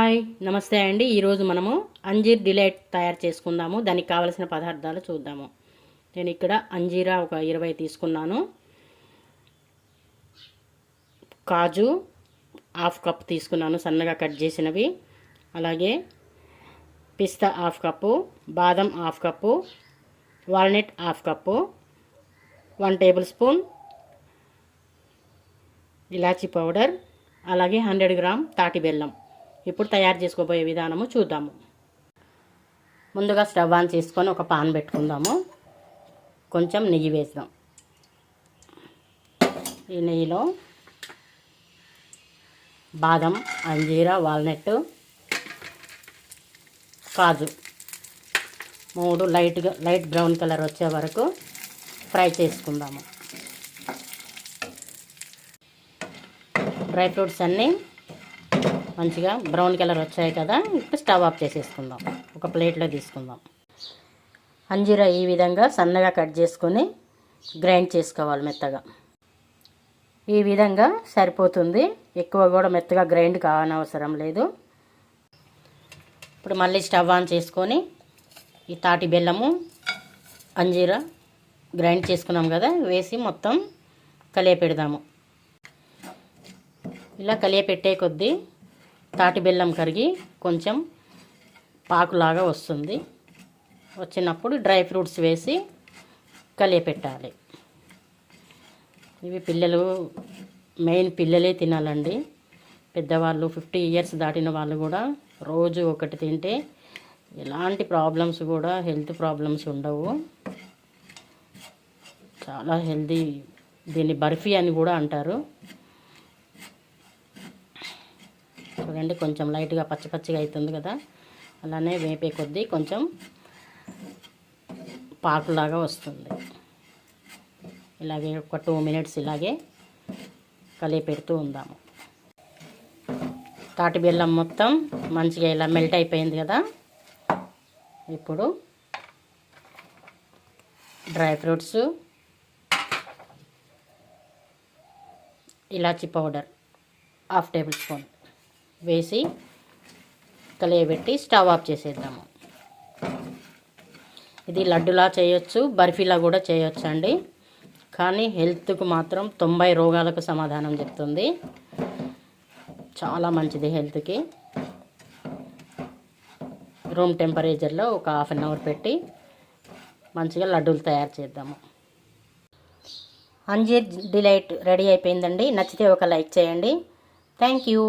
Hi నమస్తే అండి. ఈరోజు మనము అంజీర్ డిలైట్ తయారు చేసుకుందాము. దానికి కావలసిన పదార్థాలు చూద్దాము. నేను ఇక్కడ అంజీరా ఒక 20 తీసుకున్నాను. కాజు హాఫ్ కప్ తీసుకున్నాను, సన్నగా కట్ చేసినవి. అలాగే పిస్తా హాఫ్ కప్పు, బాదం half cup, walnut half cup, 1 tablespoon ఇలాచీ పౌడర్, అలాగే 100 గ్రామ్ తాటి బెల్లం. ఇప్పుడు తయారు చేసుకోబోయే విధానము చూద్దాము. ముందుగా స్టవ్ ఆన్ చేసుకొని ఒక పాన్ పెట్టుకుందాము. కొంచెం నెయ్యి వేద్దాం. ఈ నెయ్యిలో బాదం, అంజీరా, వాల్నట్, కాజు 3 లైట్ బ్రౌన్ కలర్ వచ్చే వరకు ఫ్రై చేసుకుందాము. డ్రై ఫ్రూట్స్ అన్నీ మంచిగా బ్రౌన్ కలర్ వచ్చాయి కదా, ఇప్పుడు స్టవ్ ఆఫ్ చేసేసుకుందాం. ఒక ప్లేట్లో తీసుకుందాం. అంజీరా ఈ విధంగా సన్నగా కట్ చేసుకొని గ్రైండ్ చేసుకోవాలి మెత్తగా. ఈ విధంగా సరిపోతుంది, ఎక్కువ కూడా మెత్తగా గ్రైండ్ కావనవసరం లేదు. ఇప్పుడు మళ్ళీ స్టవ్ ఆన్ చేసుకొని ఈ తాటి బెల్లము, అంజీరా గ్రైండ్ చేసుకున్నాం కదా వేసి మొత్తం కలియపెడదాము. ఇలా కలియపెట్టే కొద్దీ తాటి బెల్లం కరిగి కొంచెం పాకులాగా వస్తుంది. వచ్చినప్పుడు డ్రై ఫ్రూట్స్ వేసి కలియపెట్టాలి. ఇవి పిల్లలే తినాలండి. పెద్దవాళ్ళు 50 ఇయర్స్ దాటిన వాళ్ళు కూడా రోజు ఒకటి తింటే ఎలాంటి ప్రాబ్లమ్స్ కూడా, హెల్త్ ప్రాబ్లమ్స్ ఉండవు. చాలా హెల్తీ. దీన్ని బర్ఫీ అని కూడా అంటారు. చూడండి, కొంచెం లైట్గా పచ్చిగా అవుతుంది కదా, అలానే వేపే కొద్దీ కొంచెం పాకులాగా వస్తుంది. ఇలాగే ఒక 2 మినిట్స్ ఇలాగే కలిపెడుతూ ఉందాము. తాటి బెల్లం మొత్తం మంచిగా ఇలా మెల్ట్ అయిపోయింది కదా. ఇప్పుడు డ్రై ఫ్రూట్స్, ఇలాచీ పౌడర్ 1/2 టేబుల్ స్పూన్ వేసి కలియబెట్టి స్టవ్ ఆఫ్ చేసేద్దాము. ఇది లడ్డులా చేయొచ్చు, బర్ఫీలా కూడా చేయొచ్చు అండి. కానీ హెల్త్కు మాత్రం 90 రోగాలకు సమాధానం చెప్తుంది. చాలా మంచిది హెల్త్కి. రూమ్ టెంపరేచర్లో ఒక 1/2 అవర్ పెట్టి మంచిగా లడ్డూలు తయారు చేద్దాము. అంజీర్ డిలైట్ రెడీ అయిపోయిందండి. నచ్చితే ఒక లైక్ చేయండి. Thank you.